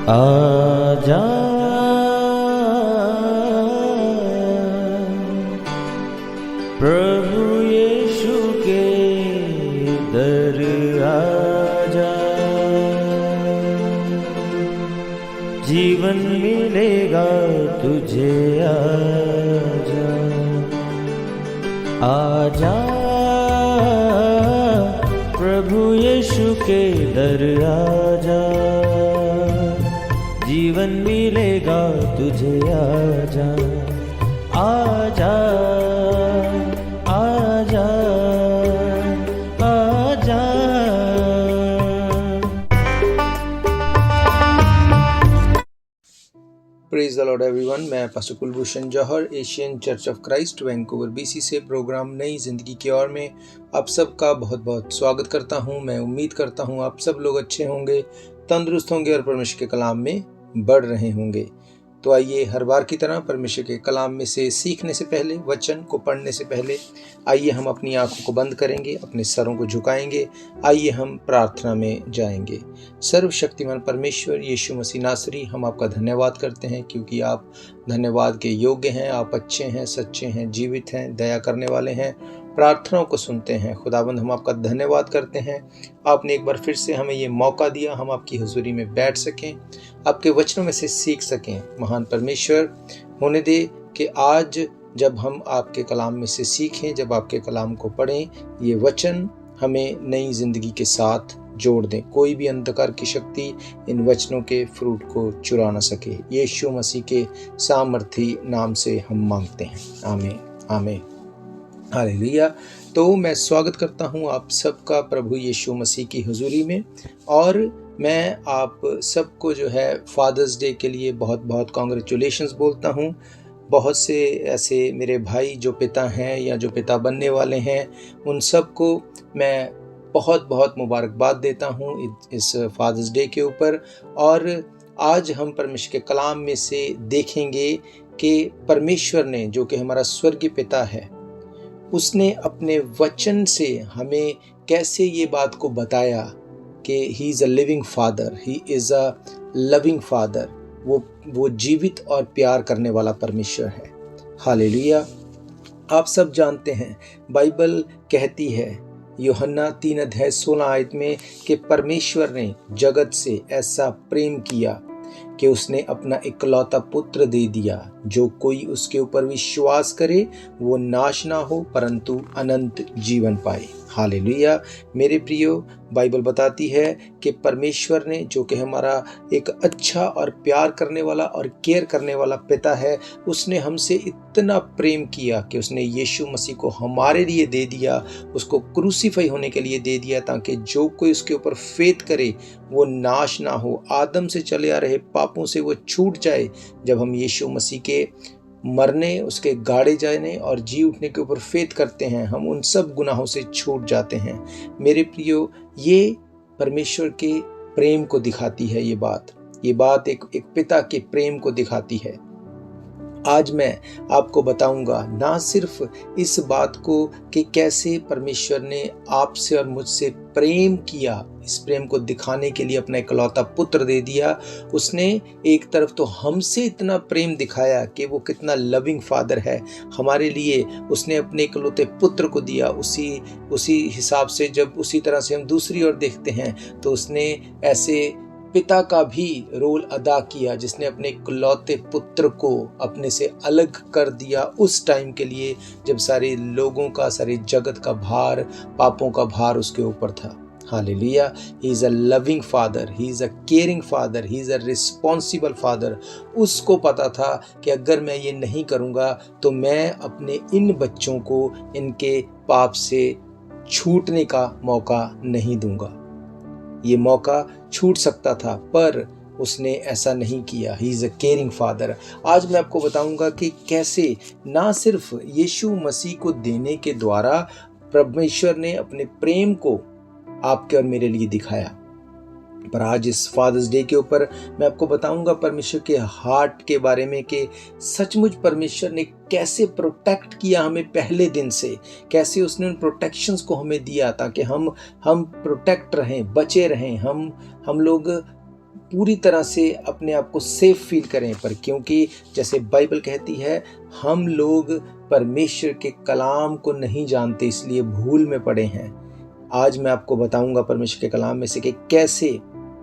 आजा प्रभु यीशु के दर आजा, जीवन मिलेगा तुझे। आजा आजा प्रभु यीशु के दर आजा, जीवन मिलेगा तुझे। आजा आजा आजा आजा। Praise the Lord everyone. मैं pastor Kulbhushan Johar, Asian church of Christ Vancouver BC से प्रोग्राम नई जिंदगी की ओर में आप सबका बहुत बहुत स्वागत करता हूं। मैं उम्मीद करता हूं आप सब लोग अच्छे होंगे, तंदुरुस्त होंगे और परमेश्वर के कलाम में बढ़ रहे होंगे। तो आइए हर बार की तरह परमेश्वर के कलाम में से सीखने से पहले, वचन को पढ़ने से पहले, आइए हम अपनी आंखों को बंद करेंगे, अपने सरों को झुकाएंगे। आइए हम प्रार्थना में जाएंगे। सर्वशक्तिमान परमेश्वर यीशु मसीह नासरी, हम आपका धन्यवाद करते हैं क्योंकि आप धन्यवाद के योग्य हैं। आप अच्छे हैं, सच्चे हैं, जीवित हैं, दया करने वाले हैं, प्रार्थनाओं को सुनते हैं। खुदाबंद, हम आपका धन्यवाद करते हैं। आपने एक बार फिर से हमें ये मौका दिया, हम आपकी हुजूरी में बैठ सकें, आपके वचनों में से सीख सकें। महान परमेश्वर, होने दे कि आज जब हम आपके कलाम में से सीखें, जब आपके कलाम को पढ़ें, ये वचन हमें नई जिंदगी के साथ जोड़ दें। कोई भी अंधकार की शक्ति इन वचनों के फ्रूट को चुरा न सके। यीशु मसीह के सामर्थी नाम से हम मांगते हैं, आमीन आमीन हालेलुया। तो मैं स्वागत करता हूं आप सबका प्रभु यीशु मसीह की हुजूरी में, और मैं आप सबको जो है फादर्स डे के लिए बहुत बहुत कॉन्ग्रेचुलेशंस बोलता हूं। बहुत से ऐसे मेरे भाई जो पिता हैं या जो पिता बनने वाले हैं, उन सबको मैं बहुत बहुत मुबारकबाद देता हूं इस फादर्स डे के ऊपर। और आज हम परमेश्वर के कलाम में से देखेंगे कि परमेश्वर ने, जो कि हमारा स्वर्गीय पिता है, उसने अपने वचन से हमें कैसे ये बात को बताया कि he is a living father, he is a loving father. वो जीवित और प्यार करने वाला परमेश्वर है। हालेलुया। आप सब जानते हैं, बाइबल कहती है यूहन्ना 3:16 में कि परमेश्वर ने जगत से ऐसा प्रेम किया कि उसने अपना इकलौता पुत्र दे दिया, जो कोई उसके ऊपर विश्वास करे वो नाश ना हो परंतु अनंत जीवन पाए। हालेलुया। मेरे प्रियो, बाइबल बताती है कि परमेश्वर ने, जो कि हमारा एक अच्छा और प्यार करने वाला और केयर करने वाला पिता है, उसने हमसे इतना प्रेम किया कि उसने यीशु मसीह को हमारे लिए दे दिया, उसको क्रूसीफाई होने के लिए दे दिया, ताकि जो कोई उसके ऊपर फेथ करे वो नाश ना हो, आदम से चले आ रहे पापों से वो छूट जाए। जब हम यीशु मसीह के मरने, उसके गाड़े जाने और जी उठने के ऊपर फेथ करते हैं, हम उन सब गुनाहों से छूट जाते हैं। मेरे प्रियो, ये परमेश्वर के प्रेम को दिखाती है। ये बात एक पिता के प्रेम को दिखाती है। आज मैं आपको बताऊंगा ना सिर्फ इस बात को कि कैसे परमेश्वर ने आपसे और मुझसे प्रेम किया, इस प्रेम को दिखाने के लिए अपना इकलौता पुत्र दे दिया। उसने एक तरफ तो हमसे इतना प्रेम दिखाया कि वो कितना लविंग फादर है हमारे लिए, उसने अपने इकलौते पुत्र को दिया। उसी हिसाब से जब उसी तरह से हम दूसरी ओर देखते हैं तो उसने ऐसे पिता का भी रोल अदा किया, जिसने अपने इकलौते पुत्र को अपने से अलग कर दिया उस टाइम के लिए जब सारे लोगों का, सारे जगत का भार, पापों का भार उसके ऊपर था। Hallelujah. He is a loving father, he is a caring father, he is a responsible father. उसको पता था कि अगर मैं ये नहीं करूँगा तो मैं अपने इन बच्चों को इनके पाप से छूटने का मौका नहीं दूंगा। ये मौका छूट सकता था, पर उसने ऐसा नहीं किया। He is a caring father. आज मैं आपको बताऊंगा कि कैसे ना सिर्फ यीशु मसीह को देने के द्वारा परमेश्वर ने अपने प्रेम को आपके और मेरे लिए दिखाया, पर आज इस फादर्स डे के ऊपर मैं आपको बताऊंगा परमेश्वर के हार्ट के बारे में कि सचमुच परमेश्वर ने कैसे प्रोटेक्ट किया हमें पहले दिन से, कैसे उसने उन प्रोटेक्शंस को हमें दिया ताकि हम प्रोटेक्ट रहें, बचे रहें, हम लोग पूरी तरह से अपने आप को सेफ फील करें, पर क्योंकि जैसे बाइबल कहती है हम लोग परमेश्वर के कलाम को नहीं जानते, इसलिए भूल में पड़े हैं। आज मैं आपको बताऊंगा परमेश्वर के कलाम में से कि कैसे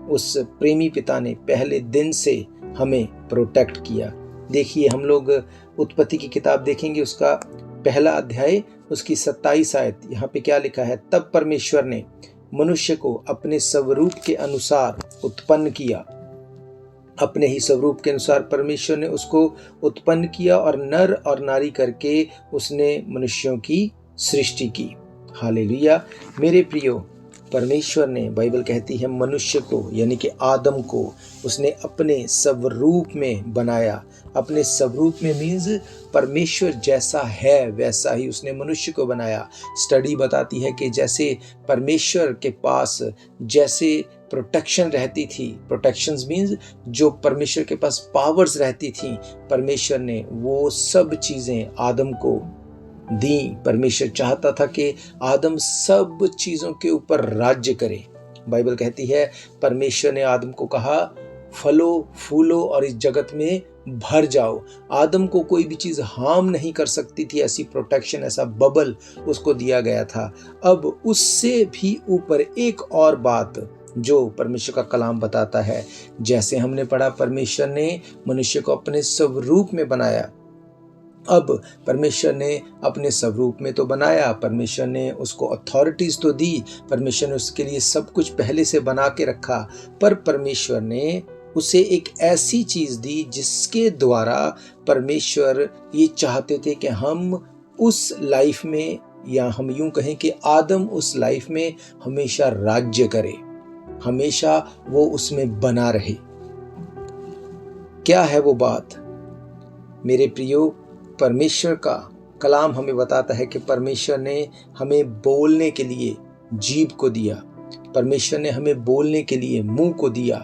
उस प्रेमी पिता ने पहले दिन से हमें प्रोटेक्ट किया। देखिए, हम लोग उत्पत्ति की किताब देखेंगे, उसका पहला अध्याय उसकी 27 आयत। यहाँ पे क्या लिखा है, तब परमेश्वर ने मनुष्य को अपने स्वरूप के अनुसार उत्पन्न किया। अपने ही स्वरूप के अनुसार परमेश्वर ने उसको उत्पन्न किया और नर और नारी करके उसने मनुष्यों की सृष्टि की। हालेलुया। मेरे प्रियो, परमेश्वर ने, बाइबल कहती है, मनुष्य को यानी कि आदम को उसने अपने स्वरूप में बनाया। अपने स्वरूप में मीन्स परमेश्वर जैसा है वैसा ही उसने मनुष्य को बनाया। स्टडी बताती है कि जैसे परमेश्वर के पास जैसे प्रोटेक्शन रहती थी, प्रोटेक्शंस मीन्स जो परमेश्वर के पास पावर्स रहती थी, परमेश्वर ने वो सब चीज़ें आदम को दी। परमेश्वर चाहता था कि आदम सब चीज़ों के ऊपर राज्य करे। बाइबल कहती है परमेश्वर ने आदम को कहा, फलो फूलो और इस जगत में भर जाओ। आदम को कोई भी चीज़ हार्म नहीं कर सकती थी, ऐसी प्रोटेक्शन, ऐसा बबल उसको दिया गया था। अब उससे भी ऊपर एक और बात जो परमेश्वर का कलाम बताता है, जैसे हमने पढ़ा परमेश्वर ने मनुष्य को अपने स्वरूप में बनाया। अब परमेश्वर ने अपने स्वरूप में तो बनाया, परमेश्वर ने उसको अथॉरिटीज तो दी, परमेश्वर ने उसके लिए सब कुछ पहले से बना के रखा, पर परमेश्वर ने उसे एक ऐसी चीज दी जिसके द्वारा परमेश्वर ये चाहते थे कि हम उस लाइफ में, या हम यूं कहें कि आदम उस लाइफ में हमेशा राज्य करे, हमेशा वो उसमें बना रहे। क्या है वो बात? मेरे प्रियो, परमेश्वर का कलाम हमें बताता है कि परमेश्वर ने हमें बोलने के लिए जीभ को दिया, परमेश्वर ने हमें बोलने के लिए मुंह को दिया।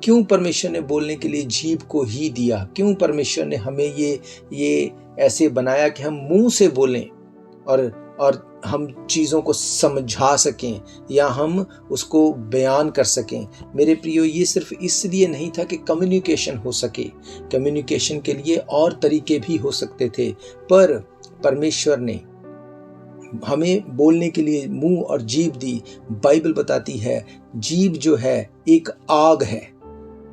क्यों परमेश्वर ने बोलने के लिए जीभ को ही दिया? क्यों परमेश्वर ने हमें ये ऐसे बनाया कि हम मुंह से बोलें और हम चीज़ों को समझा सकें या हम उसको बयान कर सकें? मेरे प्रियो, ये सिर्फ इसलिए नहीं था कि कम्युनिकेशन हो सके, कम्युनिकेशन के लिए और तरीके भी हो सकते थे, पर परमेश्वर ने हमें बोलने के लिए मुंह और जीभ दी। बाइबल बताती है जीभ जो है एक आग है,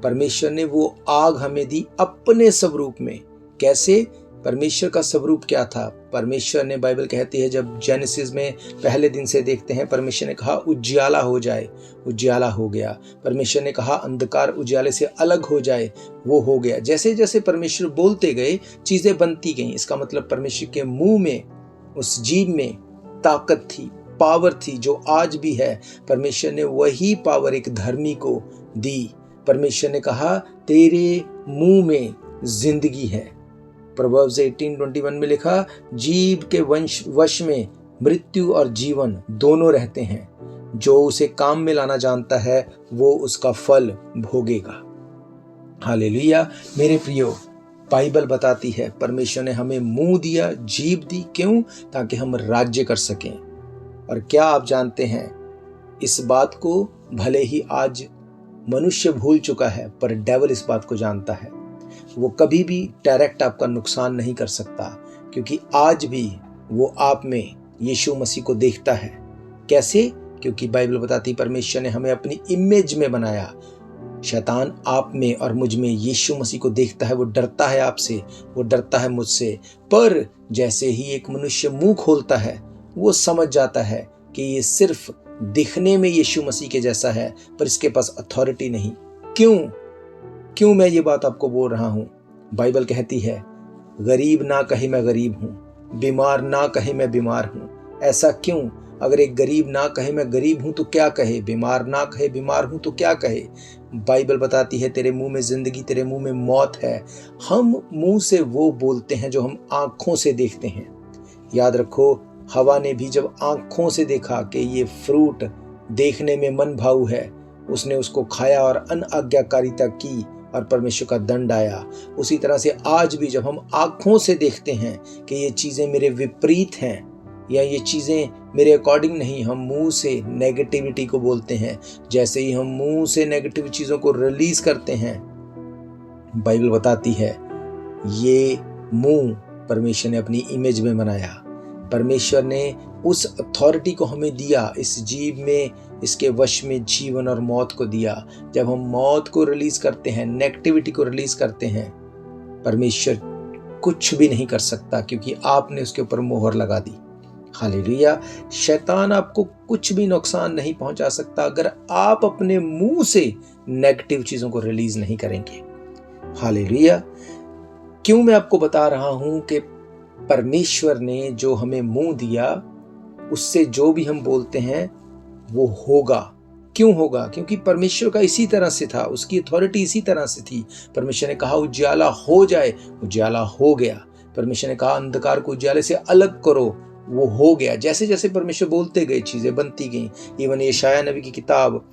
परमेश्वर ने वो आग हमें दी अपने स्वरूप में। कैसे? परमेश्वर का स्वरूप क्या था? परमेश्वर ने, बाइबल कहती है, जब जेनेसिस में पहले दिन से देखते हैं, परमेश्वर ने कहा उजियाला हो जाए, उजियाला हो गया। परमेश्वर ने कहा अंधकार उजियाले से अलग हो जाए, वो हो गया। जैसे जैसे परमेश्वर बोलते गए चीजें बनती गईं। इसका मतलब परमेश्वर के मुंह में, उस जीभ में ताकत थी, पावर थी, जो आज भी है। परमेश्वर ने वही पावर एक धर्मी को दी। परमेश्वर ने कहा तेरे मुंह में जिंदगी है। प्रोवर्ब्स 18:21 में लिखा, जीभ के वश में मृत्यु और जीवन दोनों रहते हैं, जो उसे काम में लाना जानता है वो उसका फल भोगेगा। हालेलुया। मेरे प्रियो, बाइबल बताती है परमेश्वर ने हमें मुंह दिया, जीभ दी। क्यों? ताकि हम राज्य कर सकें। और क्या आप जानते हैं इस बात को? भले ही आज मनुष्य भूल चुका है, पर डेविल इस बात को जानता है। वो कभी भी डायरेक्ट आपका नुकसान नहीं कर सकता, क्योंकि आज भी वो आप में यीशु मसीह को देखता है। कैसे? क्योंकि बाइबल बताती परमेश्वर ने हमें अपनी इमेज में बनाया। शैतान आप में और मुझ में यीशु मसीह को देखता है, वो डरता है आपसे, वो डरता है मुझसे। पर जैसे ही एक मनुष्य मुंह खोलता है, वो समझ जाता है कि ये सिर्फ दिखने में यीशु मसीह के जैसा है, पर इसके पास अथॉरिटी नहीं। क्यों मैं ये बात आपको बोल रहा हूं? बाइबल कहती है गरीब ना कहे मैं गरीब हूं, बीमार ना कहे मैं बीमार हूं। ऐसा क्यों? अगर एक गरीब ना कहे मैं गरीब हूं तो क्या कहे, बीमार ना कहे बीमार हूं तो क्या कहे? बाइबल बताती है तेरे मुंह में जिंदगी, तेरे मुंह में मौत है। हम मुंह से वो बोलते हैं जो हम आंखों से देखते हैं। याद रखो, हवा ने भी जब आंखों से देखा कि ये फ्रूट देखने में मन भाऊ है, उसने उसको खाया और अनाज्ञाकारिता की और परमेश्वर का दंड आया। उसी तरह से आज भी जब हम आंखों से देखते हैं कि ये चीजें मेरे विपरीत हैं, या ये चीज़ें मेरे अकॉर्डिंग नहीं, हम मुंह से नेगेटिविटी को बोलते हैं। जैसे ही हम मुंह से नेगेटिव चीज़ों को रिलीज करते हैं, बाइबल बताती है ये मुंह परमेश्वर ने अपनी इमेज में बनाया। परमेश्वर ने उस अथॉरिटी को हमें दिया, इस जीव में, इसके वश में जीवन और मौत को दिया। जब हम मौत को रिलीज करते हैं, नेगेटिविटी को रिलीज करते हैं, परमेश्वर कुछ भी नहीं कर सकता, क्योंकि आपने उसके ऊपर मोहर लगा दी। हालेलुया। शैतान आपको कुछ भी नुकसान नहीं पहुंचा सकता अगर आप अपने मुंह से नेगेटिव चीजों को रिलीज नहीं करेंगे। हालेलुया। क्यों मैं आपको बता रहा हूं कि परमेश्वर ने जो हमें मुंह दिया, उससे जो भी हम बोलते हैं वो होगा। क्यों होगा? क्योंकि परमेश्वर का इसी तरह से था, उसकी अथॉरिटी इसी तरह से थी। परमेश्वर ने कहा उजियाला हो जाए, उजियाला हो गया। परमेश्वर ने कहा अंधकार को उजियाले से अलग करो, वो हो गया। जैसे जैसे परमेश्वर बोलते गए चीजें बनती गईं। इवन यशायाह नबी की किताब,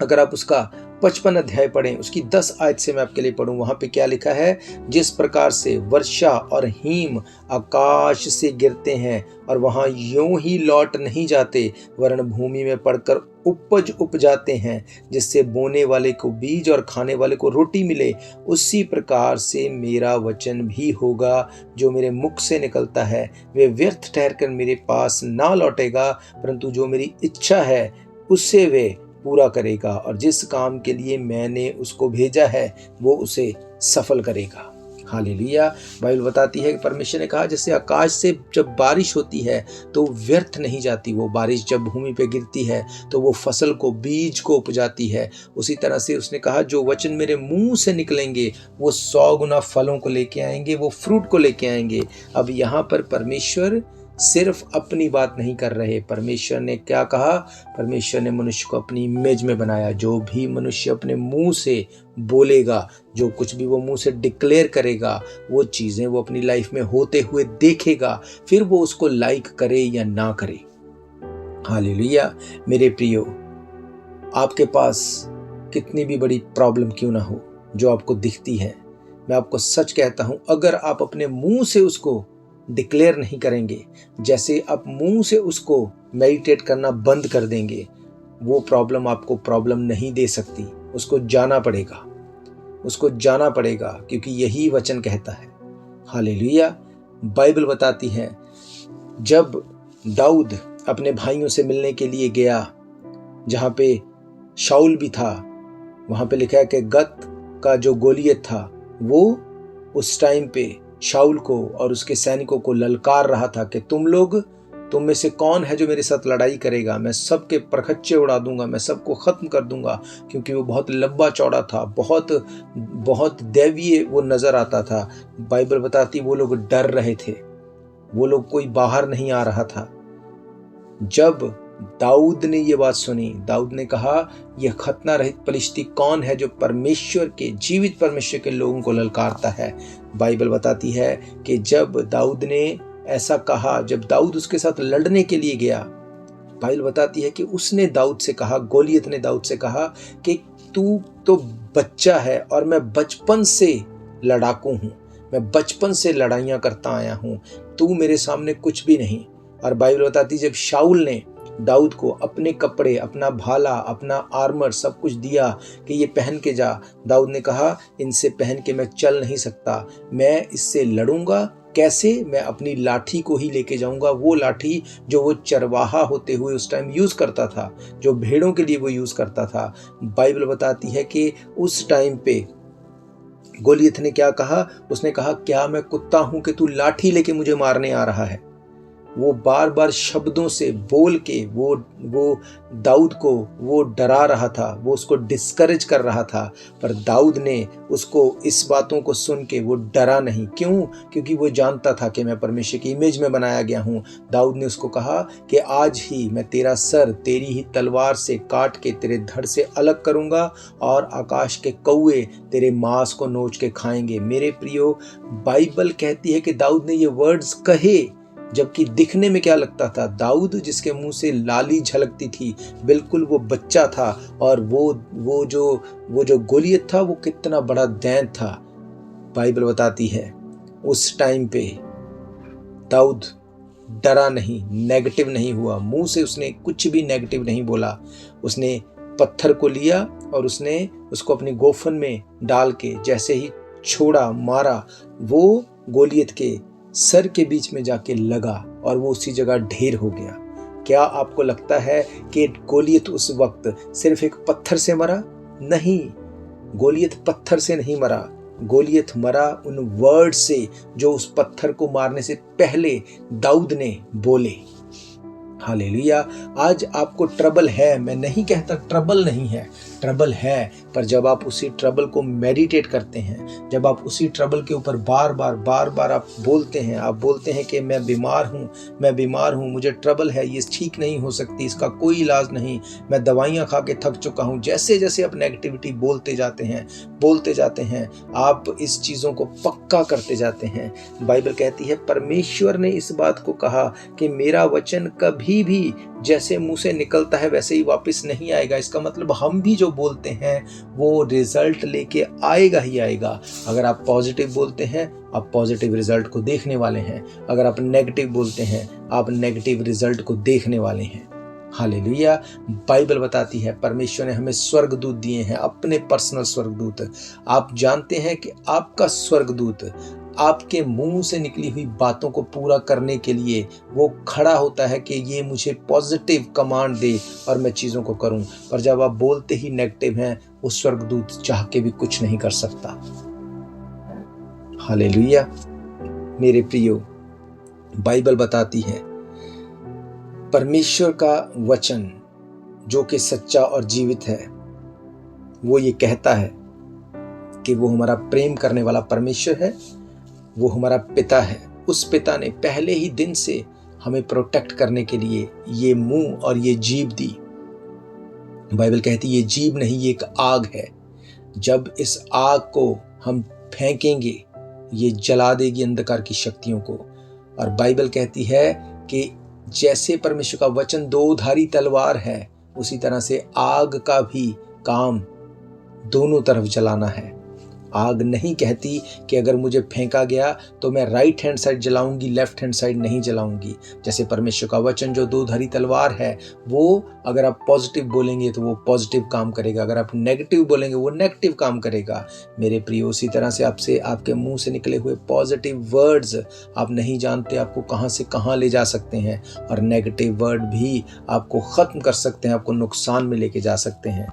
अगर आप उसका 55 अध्याय पढ़ें, उसकी 10 आयत से मैं आपके लिए पढ़ूं, वहां पे क्या लिखा है? जिस प्रकार से वर्षा और हिम आकाश से गिरते हैं और वहां यूं ही लौट नहीं जाते, वरन भूमि में पड़कर उपज उपजाते हैं, जिससे बोने वाले को बीज और खाने वाले को रोटी मिले, उसी प्रकार से मेरा वचन भी होगा जो मेरे मुख से निकलता है। वे व्यर्थ ठहरकर मेरे पास ना लौटेगा, परंतु जो मेरी इच्छा है उससे वे पूरा करेगा, और जिस काम के लिए मैंने उसको भेजा है वो उसे सफल करेगा। हालेलुया। बाइबल बताती है कि परमेश्वर ने कहा जैसे आकाश से जब बारिश होती है तो व्यर्थ नहीं जाती, वो बारिश जब भूमि पे गिरती है तो वो फसल को, बीज को उपजाती है। उसी तरह से उसने कहा जो वचन मेरे मुंह से निकलेंगे वो 100 गुना फलों को लेके आएंगे, वो फ्रूट को लेके आएंगे। अब यहाँ पर परमेश्वर सिर्फ अपनी बात नहीं कर रहे। परमेश्वर ने क्या कहा? परमेश्वर ने मनुष्य को अपनी इमेज में बनाया। जो भी मनुष्य अपने मुंह से बोलेगा, जो कुछ भी वो मुंह से डिक्लेयर करेगा, वो चीजें वो अपनी लाइफ में होते हुए देखेगा, फिर वो उसको लाइक करे या ना करे। हालेलुया। मेरे प्रियो, आपके पास कितनी भी बड़ी प्रॉब्लम क्यों ना हो जो आपको दिखती है, मैं आपको सच कहता हूं, अगर आप अपने मुंह से उसको डिक्लेयर नहीं करेंगे, जैसे आप मुंह से उसको मेडिटेट करना बंद कर देंगे, वो प्रॉब्लम आपको प्रॉब्लम नहीं दे सकती। उसको जाना पड़ेगा, उसको जाना पड़ेगा, क्योंकि यही वचन कहता है। हालेलुया। बाइबल बताती है जब दाऊद अपने भाइयों से मिलने के लिए गया, जहां पे शाऊल भी था, वहां पे लिखा है कि गत का जो गोलियत था वो उस टाइम पे शाऊल को और उसके सैनिकों को ललकार रहा था कि तुम में से कौन है जो मेरे साथ लड़ाई करेगा? मैं सबके परखच्चे उड़ा दूंगा, मैं सबको खत्म कर दूंगा। क्योंकि वो बहुत लंबा चौड़ा था, बहुत दैवीय वो नजर आता था। बाइबल बताती वो लोग डर रहे थे, वो लोग, कोई बाहर नहीं आ रहा था। जब दाऊद ने ये बात सुनी, दाऊद ने कहा यह खतना रहित पलिश्ती कौन है जो परमेश्वर के, जीवित परमेश्वर के लोगों को ललकारता है। बाइबल बताती है कि जब दाऊद ने ऐसा कहा, जब दाऊद उसके साथ लड़ने के लिए गया, बाइबल बताती है कि उसने दाऊद से कहा, गोलियत ने दाऊद से कहा कि तू तो बच्चा है और मैं बचपन से लड़ाकू हूं, मैं बचपन से लड़ाइयां करता आया हूं, तू मेरे सामने कुछ भी नहीं। और बाइबल बताती जब शाऊल ने दाऊद को अपने कपड़े, अपना भाला, अपना आर्मर सब कुछ दिया कि ये पहन के जा, दाऊद ने कहा इनसे पहन के मैं चल नहीं सकता, मैं इससे लड़ूंगा। कैसे? मैं अपनी लाठी को ही लेके जाऊंगा, वो लाठी जो वो चरवाहा होते हुए उस टाइम यूज करता था, जो भेड़ों के लिए वो यूज करता था। बाइबल बताती है कि उस टाइम पे गोलियत ने क्या कहा? उसने कहा क्या मैं कुत्ता हूं कि तू लाठी लेके मुझे मारने आ रहा है? वो बार बार शब्दों से बोल के वो दाऊद को वो डरा रहा था, वो उसको डिस्करेज कर रहा था। पर दाऊद ने उसको इस बातों को सुन के वो डरा नहीं। क्यों? क्योंकि वो जानता था कि मैं परमेश्वर की इमेज में बनाया गया हूँ। दाऊद ने उसको कहा कि आज ही मैं तेरा सर तेरी ही तलवार से काट के तेरे धड़ से अलग करूँगा और आकाश के कौवे तेरे मांस को नोच के खाएंगे। मेरे प्रियो, बाइबल कहती है कि दाऊद ने ये वर्ड्स कहे जबकि दिखने में क्या लगता था? दाऊद जिसके मुंह से लाली झलकती थी, बिल्कुल वो बच्चा था। और वो जो गोलियत था वो कितना बड़ा दैन था। बाइबल बताती है उस टाइम पे दाऊद डरा नहीं, नेगेटिव नहीं हुआ, मुंह से उसने कुछ भी नेगेटिव नहीं बोला। उसने पत्थर को लिया और उसने उसको अपनी गोफन में डाल के जैसे ही छोड़ा, मारा, वो गोलियत के सर के बीच में जाके लगा और वो उसी जगह ढेर हो गया। क्या आपको लगता है कि गोलियत उस वक्त सिर्फ एक पत्थर से मरा? नहीं, गोलियत पत्थर से नहीं मरा। गोलियत मरा उन वर्ड से जो उस पत्थर को मारने से पहले दाऊद ने बोले। हालेलुया। आज आपको ट्रबल है, मैं नहीं कहता ट्रबल नहीं है, ट्रबल है, पर जब आप उसी ट्रबल को मेडिटेट करते हैं, जब आप उसी ट्रबल के ऊपर बार बार आप बोलते हैं कि मैं बीमार हूँ, मुझे ट्रबल है, ये ठीक नहीं हो सकती, इसका कोई इलाज नहीं, मैं दवाइयाँ खा के थक चुका हूँ। जैसे जैसे आप नेगेटिविटी बोलते जाते हैं, आप इस चीज़ों को पक्का करते जाते हैं। बाइबल कहती है परमेश्वर ने इस बात को कहा कि मेरा वचन कभी भी जैसे मुंह से निकलता है वैसे ही वापस नहीं आएगा। इसका मतलब हम भी जो बोलते हैं वो रिजल्ट लेके आएगा ही आएगा। अगर आप पॉजिटिव बोलते हैं, आप पॉजिटिव रिजल्ट को देखने वाले हैं। अगर आप नेगेटिव बोलते हैं, आप नेगेटिव रिजल्ट को देखने वाले हैं। हालेलुया। बाइबल बताती है परमेश्वर ने हमें स्वर्गदूत दिए हैं, अपने पर्सनल स्वर्गदूत। आप जानते हैं कि आपका स्वर्गदूत आपके मुंह से निकली हुई बातों को पूरा करने के लिए वो खड़ा होता है कि ये मुझे पॉजिटिव कमांड दे और मैं चीज़ों को करूं। पर जब आप बोलते ही नेगेटिव हैं, वो स्वर्गदूत चाह के भी कुछ नहीं कर सकता। हालेलुया। मेरे प्रियो, बाइबल बताती है परमेश्वर का वचन जो कि सच्चा और जीवित है, वो ये कहता है कि वो हमारा प्रेम करने वाला परमेश्वर है, वो हमारा पिता है। उस पिता ने पहले ही दिन से हमें प्रोटेक्ट करने के लिए ये मुंह और ये जीभ दी। बाइबल कहती है ये जीभ नहीं, ये एक आग है। जब इस आग को हम फेंकेंगे, ये जला देगी अंधकार की शक्तियों को। और बाइबल कहती है कि जैसे परमेश्वर का वचन दो-धारी तलवार है, उसी तरह से आग का भी काम दोनों तरफ जलाना है। आग नहीं कहती कि अगर मुझे फेंका गया तो मैं राइट हैंड साइड जलाऊंगी, लेफ्ट हैंड साइड नहीं जलाऊंगी। जैसे परमेश्वर का वचन जो दो-धारी तलवार है, वो अगर आप पॉजिटिव बोलेंगे तो वो पॉजिटिव काम करेगा, अगर आप नेगेटिव बोलेंगे वो नेगेटिव काम करेगा। मेरे प्रियो, उसी तरह से आपके मुंह से निकले हुए पॉजिटिव वर्ड्स आप नहीं जानते आपको कहां से कहां ले जा सकते हैं, और नेगेटिव वर्ड भी आपको खत्म कर सकते हैं, आपको नुकसान में लेके जा सकते हैं।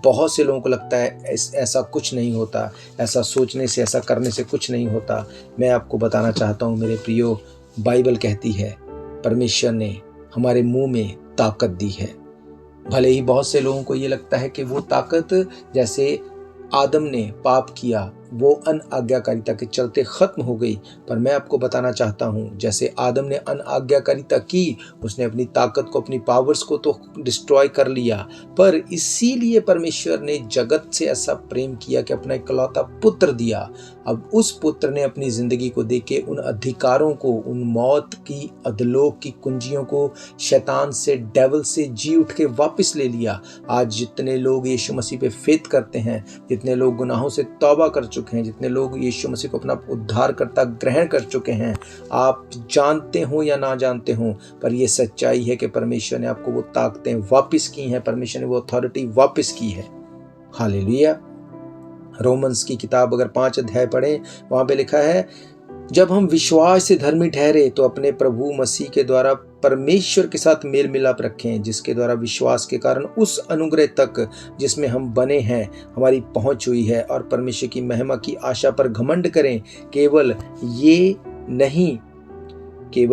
बहुत से लोगों को लगता है ऐसा कुछ नहीं होता, ऐसा सोचने से, ऐसा करने से कुछ नहीं होता। मैं आपको बताना चाहता हूँ मेरे प्रियो, बाइबल कहती है परमेश्वर ने हमारे मुंह में ताकत दी है। भले ही बहुत से लोगों को ये लगता है कि वो ताकत जैसे आदम ने पाप किया वो अनआज्ञाकारिता के चलते खत्म हो गई, पर मैं आपको बताना चाहता हूँ जैसे आदम ने अनआज्ञाकारिता की, उसने अपनी ताकत को, अपनी पावर्स को तो डिस्ट्रॉय कर लिया, पर इसीलिए परमेश्वर ने जगत से ऐसा प्रेम किया कि अपना इकलौता पुत्र दिया। अब उस पुत्र ने अपनी जिंदगी को देके उन अधिकारों को, उन मौत की, अधलोक की कुंजियों को शैतान से, डेविल से जी उठ के वापस ले लिया। आज जितने लोग यीशु मसीह पे फेथ करते हैं, जितने लोग गुनाहों से तौबा कर चुके हैं, जितने लोग यीशु मसीह को अपना उद्धारकर्ता ग्रहण कर चुके हैं, आप जानते हो या ना जानते हो, पर यह सच्चाई है कि परमेश्वर ने आपको वो ताकतें वापस की हैं, परमेश्वर ने वो अथॉरिटी वापस की है। हालेलुया। रोमन्स की किताब अगर 5 अध्याय पढ़ें, वहां पे लिखा है जब हम विश्वास से धर्मी ठहरे तो अपने प्रभु मसीह के द्वारा परमेश्वर के साथ मेल मिलाप रखें, जिसके द्वारा विश्वास के कारण उस अनुग्रह तक जिसमें हम बने हैं हमारी पहुंच हुई है, और परमेश्वर की महिमा की आशा पर घमंड करें। केवल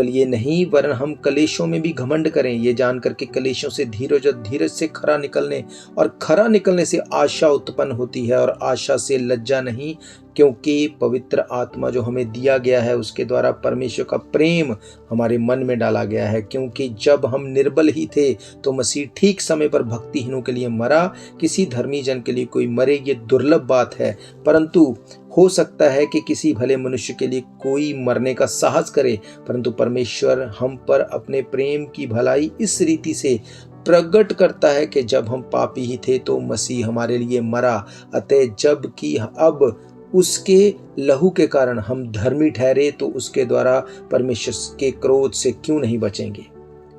ये नहीं वरन हम कलेशों में भी घमंड करें, ये जानकर के कलेशों से धीरज और धीरज से खरा निकलने, और खरा निकलने से आशा उत्पन्न होती है, और आशा से लज्जा नहीं, क्योंकि पवित्र आत्मा जो हमें दिया गया है उसके द्वारा परमेश्वर का प्रेम हमारे मन में डाला गया है। क्योंकि जब हम निर्बल ही थे तो मसीह ठीक समय पर भक्तिहीनों के लिए मरा। किसी धर्मी जन के लिए कोई मरे ये दुर्लभ बात है, परंतु हो सकता है कि किसी भले मनुष्य के लिए कोई मरने का साहस करे, परंतु परमेश्वर हम पर अपने प्रेम की भलाई इस रीति से प्रकट करता है कि जब हम पापी ही थे तो मसीह हमारे लिए मरा। अतः जब कि अब उसके लहू के कारण हम धर्मी ठहरे तो उसके द्वारा परमेश्वर के क्रोध से क्यों नहीं बचेंगे।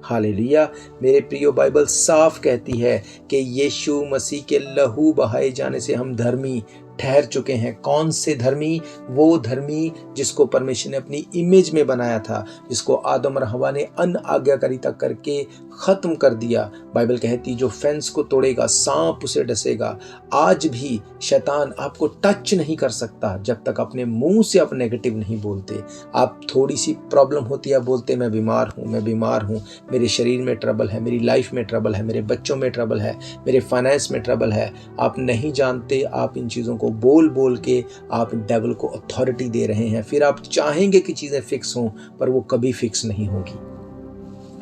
हालेलुया। मेरे प्रियो, बाइबल साफ कहती है कि यीशु मसीह के लहू बहाए जाने से हम धर्मी ठहर चुके हैं। कौन से धर्मी? वो धर्मी जिसको परमेश्वर ने अपनी इमेज में बनाया था, जिसको आदम और हवा ने अनआज्ञाकारिता करके खत्म कर दिया। बाइबल कहती जो फेंस को तोड़ेगा सांप उसे डसेगा। आज भी शैतान आपको टच नहीं कर सकता जब तक अपने मुंह से आप नेगेटिव नहीं बोलते। आप थोड़ी सी प्रॉब्लम होती है, बोलते मैं बीमार हूँ, मेरे शरीर में ट्रबल है, मेरी लाइफ में ट्रबल है, मेरे बच्चों में ट्रबल है, मेरे फाइनेंस में ट्रबल है। आप नहीं जानते, आप इन चीज़ों को बोल बोल के आप डेविल को अथॉरिटी दे रहे हैं। फिर आप चाहेंगे कि चीज़ें फिक्स हों, पर वो कभी फिक्स नहीं होगी।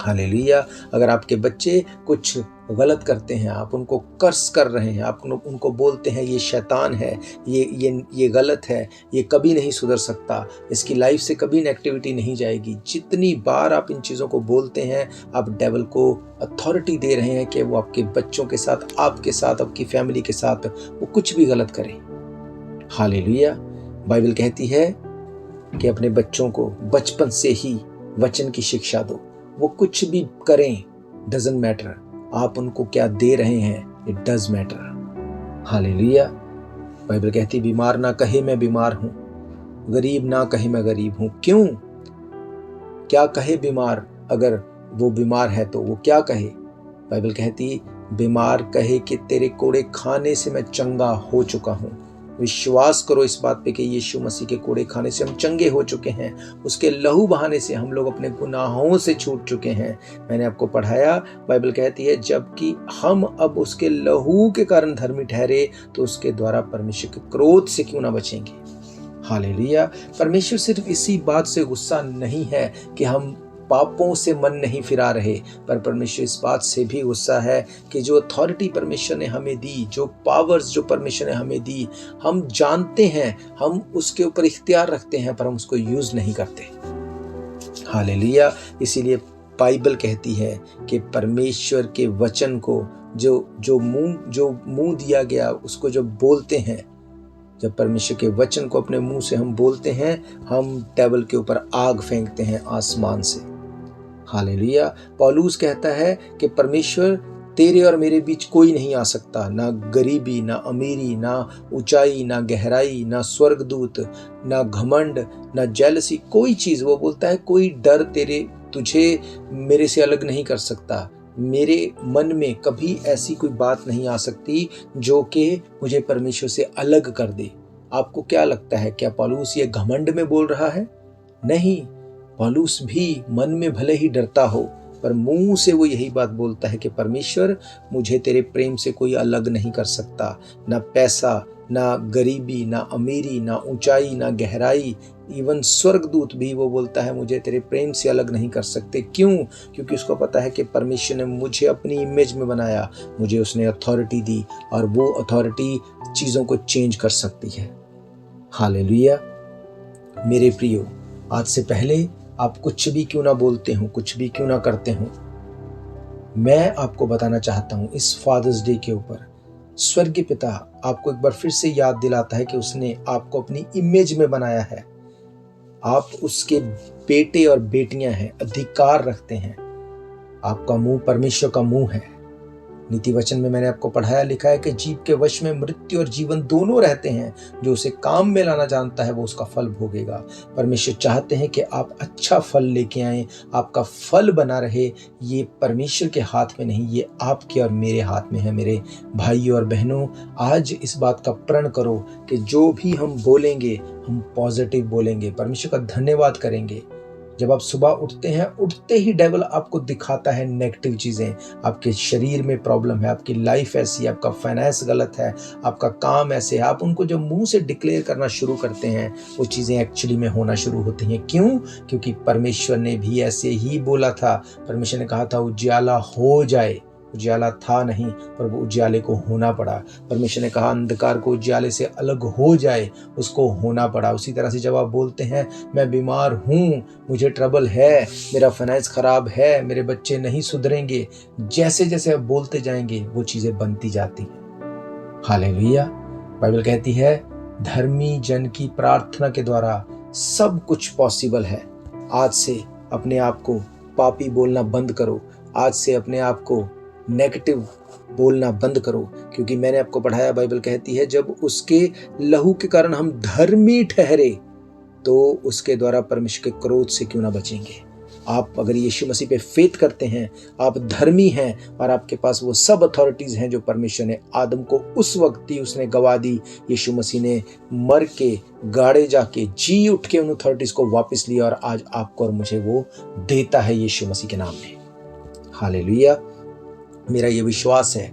हालेलुया। अगर आपके बच्चे कुछ गलत करते हैं, आप उनको कर्स कर रहे हैं, आप उनको बोलते हैं ये शैतान है, ये गलत है, ये कभी नहीं सुधर सकता, इसकी लाइफ से कभी नेगेटिविटी नहीं जाएगी। जितनी बार आप इन चीज़ों को बोलते हैं, आप डेविल को अथॉरिटी दे रहे हैं कि वो आपके बच्चों के साथ, आपके साथ, आपकी फैमिली के साथ वो कुछ भी गलत करे। हालेलुया। बाइबल कहती है कि अपने बच्चों को बचपन से ही वचन की शिक्षा दो। वो कुछ भी करें, डजंट मैटर, आप उनको क्या दे रहे हैं, it does matter. Hallelujah. Bible कहती बीमार ना कहे मैं बीमार हूं, गरीब ना कहे मैं गरीब हूं। क्यों? क्या कहे बीमार? अगर वो बीमार है तो वो क्या कहे? बाइबल कहती बीमार कहे कि तेरे कोड़े खाने से मैं चंगा हो चुका हूं। विश्वास करो इस बात पे कि यीशु मसीह के कोड़े खाने से हम चंगे हो चुके हैं। उसके लहू बहाने से हम लोग अपने गुनाहों से छूट चुके हैं। मैंने आपको पढ़ाया, बाइबल कहती है जबकि हम अब उसके लहू के कारण धर्मी ठहरे तो उसके द्वारा परमेश्वर के क्रोध से क्यों ना बचेंगे। हालेलुया। परमेश्वर सिर्फ इसी बात से गुस्सा नहीं है कि हम पापों से मन नहीं फिरा रहे, पर परमेश्वर इस बात से भी गुस्सा है कि जो अथॉरिटी परमेश्वर ने हमें दी, जो पावर्स जो परमेश्वर ने हमें दी, हम जानते हैं, हम उसके ऊपर इख्तियार रखते हैं, पर हम उसको यूज नहीं करते। हालेलुया। इसीलिए बाइबल कहती है कि परमेश्वर के वचन को जो मुंह दिया गया उसको जब बोलते हैं, जब परमेश्वर के वचन को अपने मुंह से हम बोलते हैं, हम डेविल के ऊपर आग फेंकते हैं आसमान से। हालेलुया। पौलुस कहता है कि परमेश्वर तेरे और मेरे बीच कोई नहीं आ सकता, ना गरीबी, ना अमीरी, ना ऊंचाई, ना गहराई, ना स्वर्गदूत, ना घमंड, ना जेलसी, कोई चीज। वो बोलता है कोई डर तुझे मेरे से अलग नहीं कर सकता। मेरे मन में कभी ऐसी कोई बात नहीं आ सकती जो कि मुझे परमेश्वर से अलग कर दे। आपको क्या लगता है, क्या पौलुस ये घमंड में बोल रहा है? नहीं, पौलुस भी मन में भले ही डरता हो, पर मुंह से वो यही बात बोलता है कि परमेश्वर मुझे तेरे प्रेम से कोई अलग नहीं कर सकता। ना पैसा, ना गरीबी, ना अमीरी, ना ऊंचाई, ना गहराई, इवन स्वर्गदूत भी वो बोलता है मुझे तेरे प्रेम से अलग नहीं कर सकते। क्यों? क्योंकि उसको पता है कि परमेश्वर ने मुझे अपनी इमेज में बनाया, मुझे उसने अथॉरिटी दी और वो अथॉरिटी चीज़ों को चेंज कर सकती है। हालेलुया। मेरे प्रियो, आज से पहले आप कुछ भी क्यों ना बोलते हो, कुछ भी क्यों ना करते हो, मैं आपको बताना चाहता हूं इस फादर्स डे के ऊपर स्वर्गीय पिता आपको एक बार फिर से याद दिलाता है कि उसने आपको अपनी इमेज में बनाया है। आप उसके बेटे और बेटियां हैं, अधिकार रखते हैं। आपका मुंह परमेश्वर का मुंह है। नीति वचन में मैंने आपको पढ़ाया, लिखा है कि जीव के वश में मृत्यु और जीवन दोनों रहते हैं, जो उसे काम में लाना जानता है वो उसका फल भोगेगा। परमेश्वर चाहते हैं कि आप अच्छा फल लेके आए, आपका फल बना रहे। ये परमेश्वर के हाथ में नहीं, ये आपके और मेरे हाथ में है। मेरे भाइयों और बहनों, आज इस बात का प्रण करो कि जो भी हम बोलेंगे हम पॉजिटिव बोलेंगे, परमेश्वर का धन्यवाद करेंगे। जब आप सुबह उठते हैं, उठते ही डेविल आपको दिखाता है नेगेटिव चीजें, आपके शरीर में प्रॉब्लम है, आपकी लाइफ ऐसी है, आपका फाइनेंस गलत है, आपका काम ऐसे है, आप उनको जब मुंह से डिक्लेयर करना शुरू करते हैं वो चीजें एक्चुअली में होना शुरू होती हैं। क्यों? क्योंकि परमेश्वर ने भी ऐसे ही बोला था। परमेश्वर ने कहा था उजियाला हो जाए, उजियाला था नहीं, पर वो उजियाले को होना पड़ा। परमेश्वर ने कहा अंधकार को उजियाले से अलग हो जाए, उसको होना पड़ा। उसी तरह से जब आप बोलते हैं मैं बीमार हूँ, मुझे ट्रबल है, मेरा फाइनेंस खराब है, मेरे बच्चे नहीं सुधरेंगे, जैसे जैसे आप बोलते जाएंगे वो चीजें बनती जाती हैं। हालेलुया। बाइबल कहती है धर्मी जन की प्रार्थना के द्वारा सब कुछ पॉसिबल है। आज से अपने आप को पापी बोलना बंद करो। आज से अपने आप को नेगेटिव बोलना बंद करो, क्योंकि मैंने आपको पढ़ाया, बाइबल कहती है जब उसके लहू के कारण हम धर्मी ठहरे तो उसके द्वारा परमेश्वर के क्रोध से क्यों ना बचेंगे। आप अगर यीशु मसीह पे फेथ करते हैं, आप धर्मी हैं और आपके पास वो सब अथॉरिटीज हैं जो परमेश्वर ने आदम को उस वक्त दी, उसने गवा दी। यीशु मसीह ने मर के, गाड़े जाके, जी उठ के उन अथॉरिटीज को वापस लिया और आज आपको और मुझे वो देता है यीशु मसीह के नाम में। हालेलुया। मेरा ये विश्वास है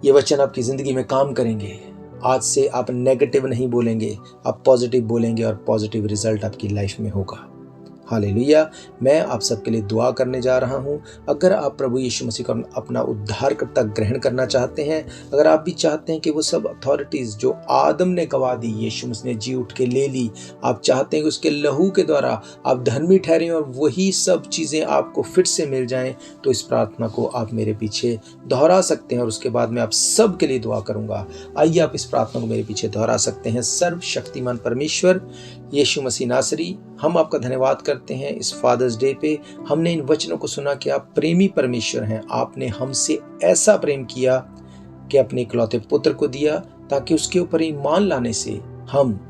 ये वचन आपकी जिंदगी में काम करेंगे। आज से आप नेगेटिव नहीं बोलेंगे, आप पॉजिटिव बोलेंगे और पॉजिटिव रिजल्ट आपकी लाइफ में होगा। हालेलुया। मैं आप सबके लिए दुआ करने जा रहा हूं। अगर आप प्रभु यीशु मसीह को अपना उद्धारकर्ता ग्रहण करना चाहते हैं, अगर आप भी चाहते हैं कि वो सब अथॉरिटीज जो आदम ने गवा दी, यीशु मसीह ने जी उठ के ले ली, आप चाहते हैं कि उसके लहू के द्वारा आप धर्मी ठहरें और वही सब चीज़ें आपको फिर से मिल जाएं, तो इस प्रार्थना को आप मेरे पीछे दोहरा सकते हैं और उसके बाद मैं आप सब के लिए दुआ करूंगा। आइए आप इस प्रार्थना को मेरे पीछे दोहरा सकते हैं। सर्वशक्तिमान परमेश्वर यीशु मसीह नासरी, हम आपका धन्यवाद करते हैं इस फादर्स डे पे। हमने इन वचनों को सुना कि आप प्रेमी परमेश्वर हैं। आपने हमसे ऐसा प्रेम किया कि अपने इकलौते पुत्र को दिया ताकि उसके ऊपर ईमान लाने से हम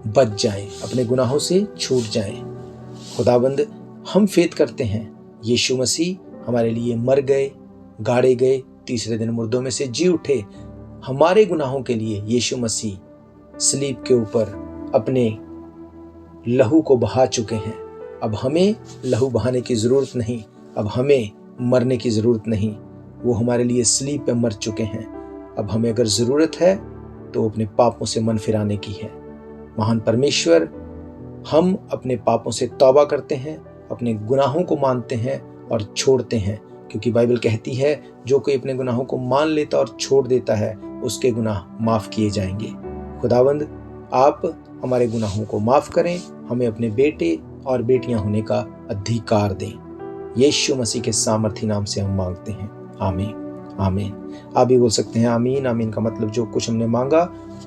बच जाएं, अपने गुनाहों से छूट जाएं। खुदाबंद, हम फेथ करते हैं यीशु मसीह हमारे लिए मर गए, गाड़े गए, तीसरे दिन मुर्दों में से जी उठे। हमारे गुनाहों के लिए यीशु मसीह सलीब के ऊपर अपने लहू को बहा चुके हैं। अब हमें लहू बहाने की जरूरत नहीं, अब हमें मरने की जरूरत नहीं। वो हमारे लिए सलीब पे मर चुके हैं। अब हमें अगर जरूरत है तो अपने पापों से मन फिराने की है। महान परमेश्वर, हम अपने पापों से तौबा करते हैं, अपने गुनाहों को मानते हैं और छोड़ते हैं, क्योंकि बाइबल कहती है जो कोई अपने गुनाहों को मान लेता और छोड़ देता है उसके गुनाह माफ किए जाएंगे। खुदावंद, आप हमारे गुनाहों को माफ करें, हमें अपने बेटे और बेटियां होने का अधिकार दें। यीशु मसीह के सामर्थी नाम से हम मांगते हैं, आमीन आमीन। आप भी बोल सकते हैं आमीन। आमीन का मतलब जो कुछ हमने मांगा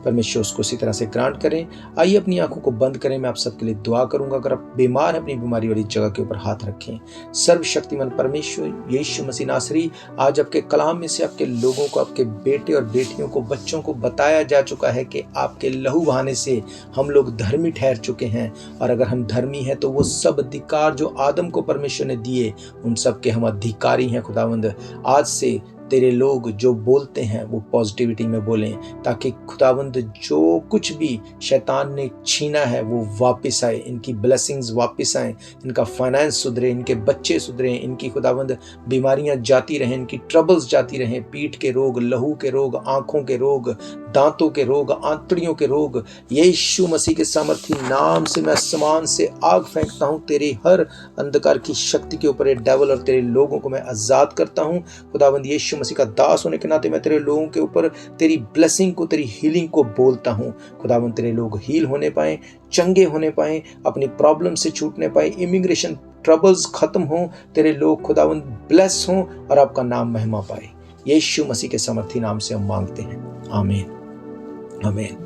परमेश्वर उसको उसी तरह से ग्रांट करें। आइए अपनी आंखों को बंद करें, मैं आप सबके लिए दुआ करूंगा। अगर आप बीमार हैं, अपनी बीमारी वाली जगह के ऊपर हाथ रखें। सर्वशक्तिमान परमेश्वर यीशु मसीह नासरी, आज आपके कलाम में से आपके लोगों को, आपके बेटे और बेटियों को, बच्चों को बताया जा चुका है कि आपके लहू बहाने से हम लोग धर्मी ठहर चुके हैं, और अगर हम धर्मी हैं तो वो सब अधिकार जो आदम को परमेश्वर ने दिए उन सब के हम अधिकारी हैं। खुदावंद, आज से तेरे लोग जो बोलते हैं वो पॉजिटिविटी में बोलें, ताकि खुदावंद जो कुछ भी शैतान ने छीना है वो वापस आए, इनकी ब्लेसिंग्स वापस आए, इनका फाइनेंस सुधरे, इनके बच्चे सुधरे, इनकी खुदावंद बीमारियां जाती रहें, इनकी ट्रबल्स जाती रहें, पीठ के रोग, लहू के रोग, आंखों के रोग, दांतों के रोग, आंतड़ियों के रोग, यीशु मसीह के सामर्थी नाम से मैं आसमान से आग फेंकता हूं तेरे हर अंधकार की शक्ति के ऊपर। डेविल और तेरे लोगों को मैं आजाद करता हूं। खुदावंद, यीशु मसीह का दास होने के नाते मैं तेरे लोगों के ऊपर तेरी ब्लेसिंग को, तेरी हीलिंग को बोलता हूं। खुदावंद, तेरे लोग हील होने पाए, चंगे होने पाए, अपनी प्रॉब्लम से छूटने पाए, इमिग्रेशन ट्रबल्स खत्म हो, तेरे लोग खुदावंद ब्लेस हों और आपका नाम महिमा पाए। यीशु मसीह के सामर्थी नाम से हम मांगते हैं, आमीन आमीन।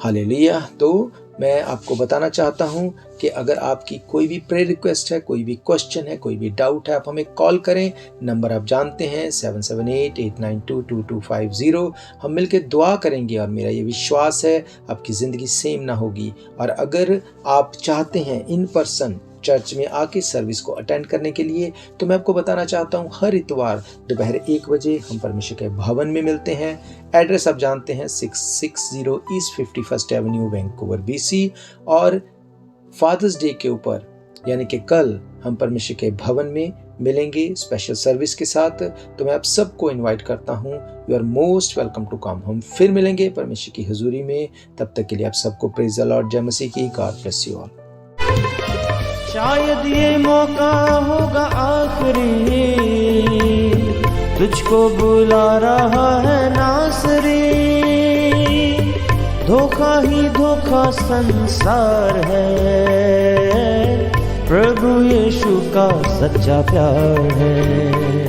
हालेलुया। तो मैं आपको बताना चाहता हूं कि अगर आपकी कोई भी प्रेयर रिक्वेस्ट है, कोई भी क्वेश्चन है, कोई भी डाउट है, आप हमें कॉल करें। नंबर आप जानते हैं 7788922250। हम मिलकर दुआ करेंगे और मेरा ये विश्वास है आपकी ज़िंदगी सेम ना होगी। और अगर आप चाहते हैं इन पर्सन चर्च में आके सर्विस को अटेंड करने के लिए, तो मैं आपको बताना चाहता हूँ हर इतवार दोपहर 1 बजे हम परमेश्वर के भवन में मिलते हैं। एड्रेस आप जानते हैं 660 east 51st Avenue, Vancouver, BC। और फादर्स डे के ऊपर यानी कि कल हम परमेश्वर के भवन में मिलेंगे स्पेशल सर्विस के साथ। तो मैं आप सबको इनवाइट करता हूँ, you are most welcome to come. हम फिर मिलेंगे परमेश्वर की हुजूरी में। तब तक के लिए आप सबको प्रेज द लॉर्ड, जय मसीह की। God bless you all. शायद ये मौका होगा आखिरी, तुझको बुला रहा है नासरी। धोखा ही धोखा संसार है, प्रभु यीशु का सच्चा प्यार है।